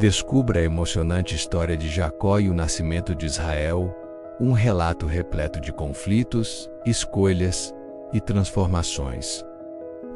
Descubra a emocionante história de Jacó e o nascimento de Israel, um relato repleto de conflitos, escolhas e transformações.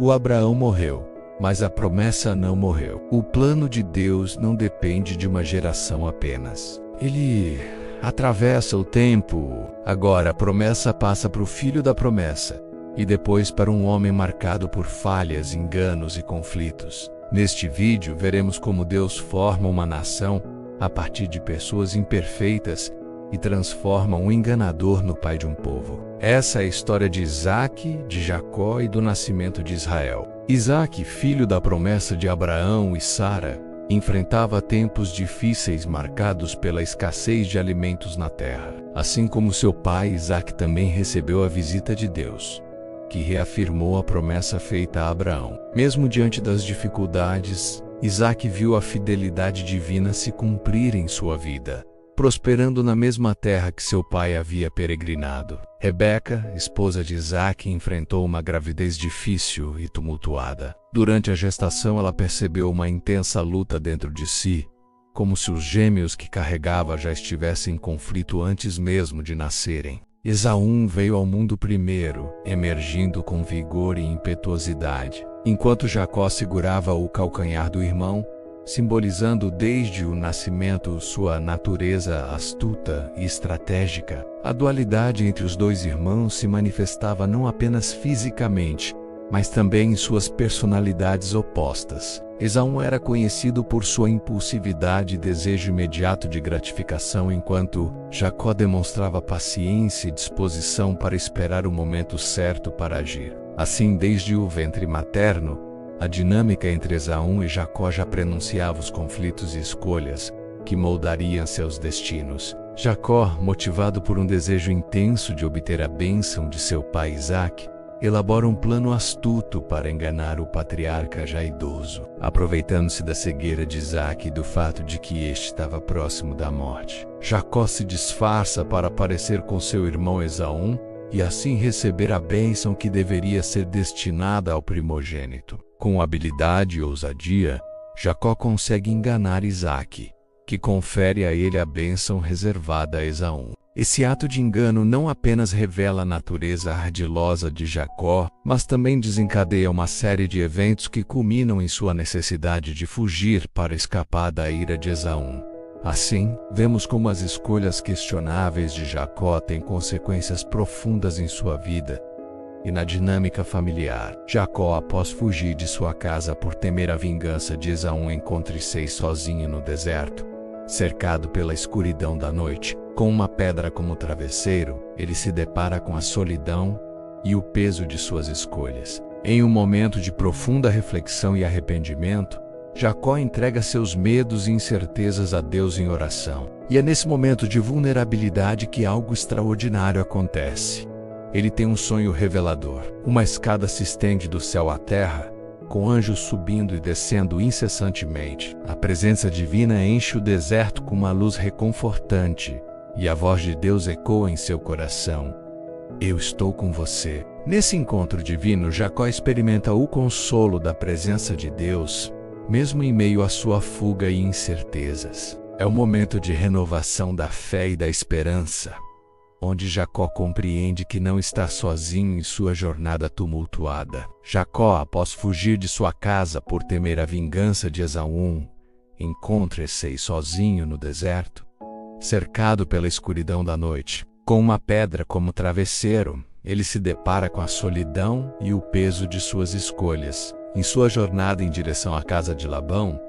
O Abraão morreu, mas a promessa não morreu. O plano de Deus não depende de uma geração apenas. Ele atravessa o tempo. Agora a promessa passa para o filho da promessa, e depois para um homem marcado por falhas, enganos e conflitos. Neste vídeo veremos como Deus forma uma nação a partir de pessoas imperfeitas e transforma um enganador no pai de um povo. Essa é a história de Isaac, de Jacó e do nascimento de Israel. Isaac, filho da promessa de Abraão e Sara, enfrentava tempos difíceis marcados pela escassez de alimentos na terra. Assim como seu pai, Isaac também recebeu a visita de Deus, que reafirmou a promessa feita a Abraão. Mesmo diante das dificuldades, Isaac viu a fidelidade divina se cumprir em sua vida, prosperando na mesma terra que seu pai havia peregrinado. Rebeca, esposa de Isaac, enfrentou uma gravidez difícil e tumultuada. Durante a gestação, ela percebeu uma intensa luta dentro de si, como se os gêmeos que carregava já estivessem em conflito antes mesmo de nascerem. Esaú veio ao mundo primeiro, emergindo com vigor e impetuosidade, enquanto Jacó segurava o calcanhar do irmão, simbolizando desde o nascimento sua natureza astuta e estratégica. A dualidade entre os dois irmãos se manifestava não apenas fisicamente, mas também em suas personalidades opostas. Esaú era conhecido por sua impulsividade e desejo imediato de gratificação, enquanto Jacó demonstrava paciência e disposição para esperar o momento certo para agir. Assim, desde o ventre materno, a dinâmica entre Esaú e Jacó já prenunciava os conflitos e escolhas que moldariam seus destinos. Jacó, motivado por um desejo intenso de obter a bênção de seu pai Isaac, elabora um plano astuto para enganar o patriarca já idoso, aproveitando-se da cegueira de Isaac e do fato de que este estava próximo da morte. Jacó se disfarça para aparecer com seu irmão Esaú e assim receber a bênção que deveria ser destinada ao primogênito. Com habilidade e ousadia, Jacó consegue enganar Isaac, que confere a ele a bênção reservada a Esaú. Esse ato de engano não apenas revela a natureza ardilosa de Jacó, mas também desencadeia uma série de eventos que culminam em sua necessidade de fugir para escapar da ira de Esaú. Assim, vemos como as escolhas questionáveis de Jacó têm consequências profundas em sua vida e na dinâmica familiar. Jacó, após fugir de sua casa por temer a vingança de Esaú, encontra-se sozinho no deserto, cercado pela escuridão da noite. Com uma pedra como travesseiro, ele se depara com a solidão e o peso de suas escolhas. Em um momento de profunda reflexão e arrependimento, Jacó entrega seus medos e incertezas a Deus em oração. E é nesse momento de vulnerabilidade que algo extraordinário acontece. Ele tem um sonho revelador. Uma escada se estende do céu à terra, com anjos subindo e descendo incessantemente. A presença divina enche o deserto com uma luz reconfortante, e a voz de Deus ecoa em seu coração: "Eu estou com você." Nesse encontro divino, Jacó experimenta o consolo da presença de Deus, mesmo em meio à sua fuga e incertezas. É o momento de renovação da fé e da esperança, onde Jacó compreende que não está sozinho em sua jornada tumultuada. Jacó, após fugir de sua casa por temer a vingança de Esaú, encontra-se sozinho no deserto, cercado pela escuridão da noite. Com uma pedra como travesseiro, ele se depara com a solidão e o peso de suas escolhas. Em sua jornada em direção à casa de Labão,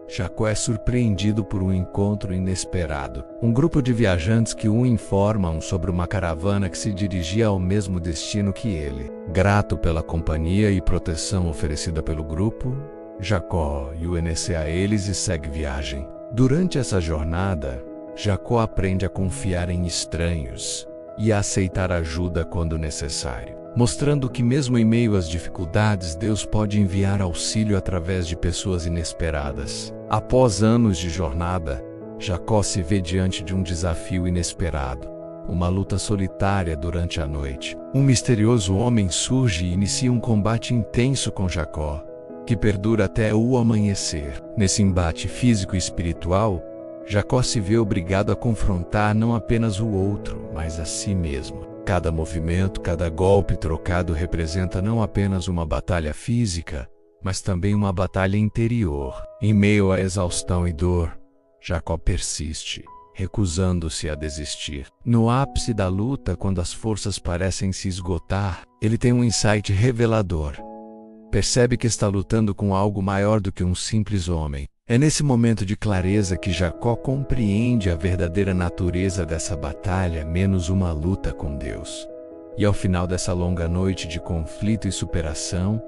Jacó é surpreendido por um encontro inesperado. Um grupo de viajantes que o informam sobre uma caravana que se dirigia ao mesmo destino que ele. Grato pela companhia e proteção oferecida pelo grupo, Jacó une-se a eles e segue viagem. Durante essa jornada, Jacó aprende a confiar em estranhos e a aceitar ajuda quando necessário, mostrando que mesmo em meio às dificuldades, Deus pode enviar auxílio através de pessoas inesperadas. Após anos de jornada, Jacó se vê diante de um desafio inesperado, uma luta solitária durante a noite. Um misterioso homem surge e inicia um combate intenso com Jacó, que perdura até o amanhecer. Nesse embate físico e espiritual, Jacó se vê obrigado a confrontar não apenas o outro, mas a si mesmo. Cada movimento, cada golpe trocado representa não apenas uma batalha física, mas também uma batalha interior. Em meio à exaustão e dor, Jacó persiste, recusando-se a desistir. No ápice da luta, quando as forças parecem se esgotar, ele tem um insight revelador. Percebe que está lutando com algo maior do que um simples homem. É nesse momento de clareza que Jacó compreende a verdadeira natureza dessa batalha, menos uma luta com Deus. E ao final dessa longa noite de conflito e superação,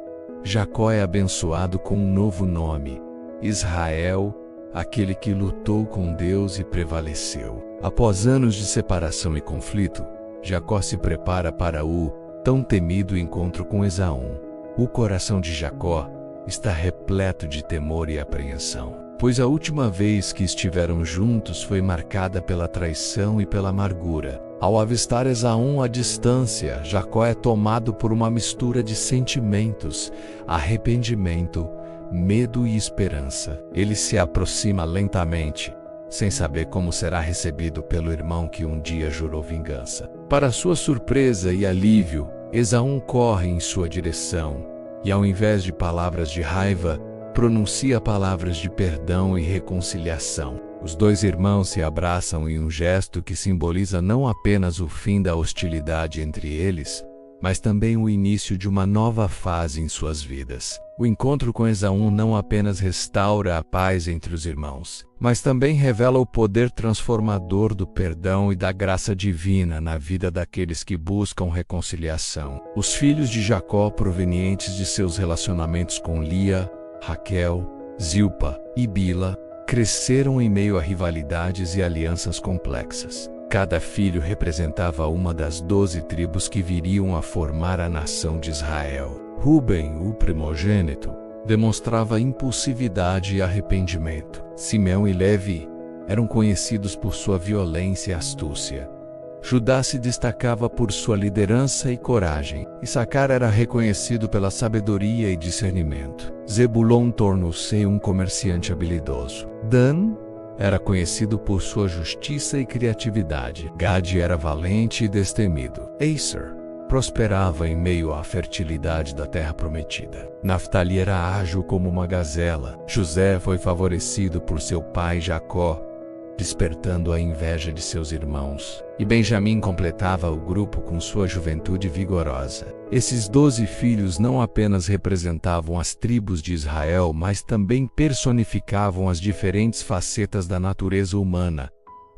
Jacó é abençoado com um novo nome: Israel, aquele que lutou com Deus e prevaleceu. Após anos de separação e conflito, Jacó se prepara para o tão temido encontro com Esaú. O coração de Jacó está repleto de temor e apreensão, pois a última vez que estiveram juntos foi marcada pela traição e pela amargura. Ao avistar Esaú à distância, Jacó é tomado por uma mistura de sentimentos: arrependimento, medo e esperança. Ele se aproxima lentamente, sem saber como será recebido pelo irmão que um dia jurou vingança. Para sua surpresa e alívio, Esaú corre em sua direção e, ao invés de palavras de raiva, pronuncia palavras de perdão e reconciliação. Os dois irmãos se abraçam em um gesto que simboliza não apenas o fim da hostilidade entre eles, mas também o início de uma nova fase em suas vidas. O encontro com Esaú não apenas restaura a paz entre os irmãos, mas também revela o poder transformador do perdão e da graça divina na vida daqueles que buscam reconciliação. Os filhos de Jacó, provenientes de seus relacionamentos com Lia, Raquel, Zilpa e Bila, cresceram em meio a rivalidades e alianças complexas. Cada filho representava uma das 12 tribos que viriam a formar a nação de Israel. Ruben, o primogênito, demonstrava impulsividade e arrependimento. Simeão e Levi eram conhecidos por sua violência e astúcia. Judá se destacava por sua liderança e coragem. Issacar era reconhecido pela sabedoria e discernimento. Zebulon tornou-se um comerciante habilidoso. Dan era conhecido por sua justiça e criatividade. Gade era valente e destemido. Aser prosperava em meio à fertilidade da terra prometida. Naftali era ágil como uma gazela. José foi favorecido por seu pai Jacó, despertando a inveja de seus irmãos. E Benjamim completava o grupo com sua juventude vigorosa. Esses 12 filhos não apenas representavam as tribos de Israel, mas também personificavam as diferentes facetas da natureza humana: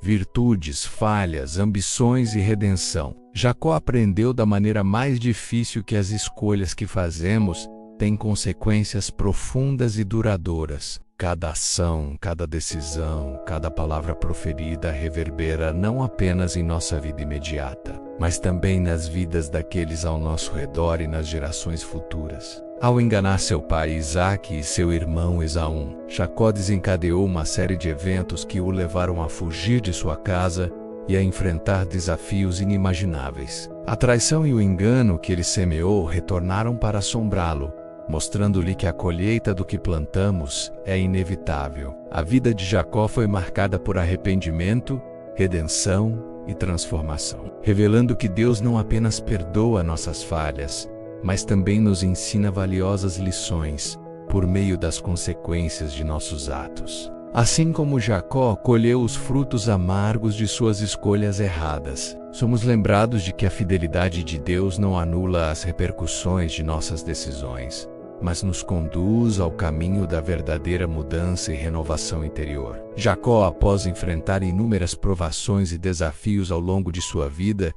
virtudes, falhas, ambições e redenção. Jacó aprendeu da maneira mais difícil que as escolhas que fazemos têm consequências profundas e duradouras. Cada ação, cada decisão, cada palavra proferida reverbera não apenas em nossa vida imediata, mas também nas vidas daqueles ao nosso redor e nas gerações futuras. Ao enganar seu pai Isaque e seu irmão Esaú, Jacó desencadeou uma série de eventos que o levaram a fugir de sua casa e a enfrentar desafios inimagináveis. A traição e o engano que ele semeou retornaram para assombrá-lo, mostrando-lhe que a colheita do que plantamos é inevitável. A vida de Jacó foi marcada por arrependimento, redenção e transformação, revelando que Deus não apenas perdoa nossas falhas, mas também nos ensina valiosas lições por meio das consequências de nossos atos. Assim como Jacó colheu os frutos amargos de suas escolhas erradas, somos lembrados de que a fidelidade de Deus não anula as repercussões de nossas decisões, mas nos conduz ao caminho da verdadeira mudança e renovação interior. Jacó, após enfrentar inúmeras provações e desafios ao longo de sua vida,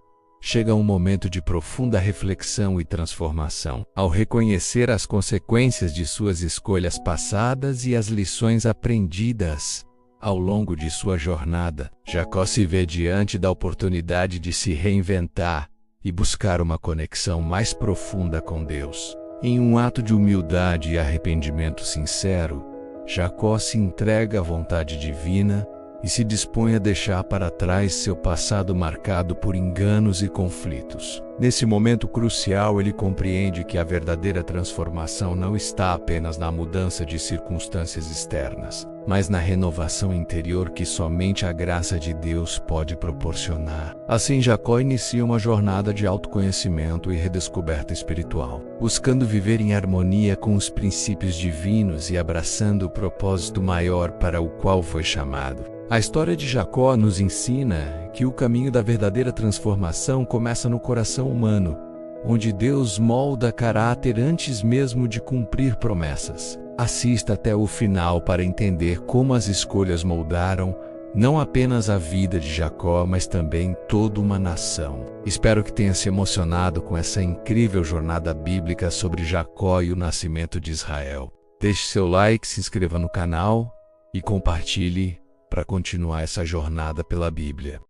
chega a um momento de profunda reflexão e transformação. Ao reconhecer as consequências de suas escolhas passadas e as lições aprendidas ao longo de sua jornada, Jacó se vê diante da oportunidade de se reinventar e buscar uma conexão mais profunda com Deus. Em um ato de humildade e arrependimento sincero, Jacó se entrega à vontade divina e se dispõe a deixar para trás seu passado marcado por enganos e conflitos. Nesse momento crucial, ele compreende que a verdadeira transformação não está apenas na mudança de circunstâncias externas, mas na renovação interior que somente a graça de Deus pode proporcionar. Assim, Jacó inicia uma jornada de autoconhecimento e redescoberta espiritual, buscando viver em harmonia com os princípios divinos e abraçando o propósito maior para o qual foi chamado. A história de Jacó nos ensina que o caminho da verdadeira transformação começa no coração humano, onde Deus molda caráter antes mesmo de cumprir promessas. Assista até o final para entender como as escolhas moldaram não apenas a vida de Jacó, mas também toda uma nação. Espero que tenha se emocionado com essa incrível jornada bíblica sobre Jacó e o nascimento de Israel. Deixe seu like, se inscreva no canal e compartilhe para continuar essa jornada pela Bíblia.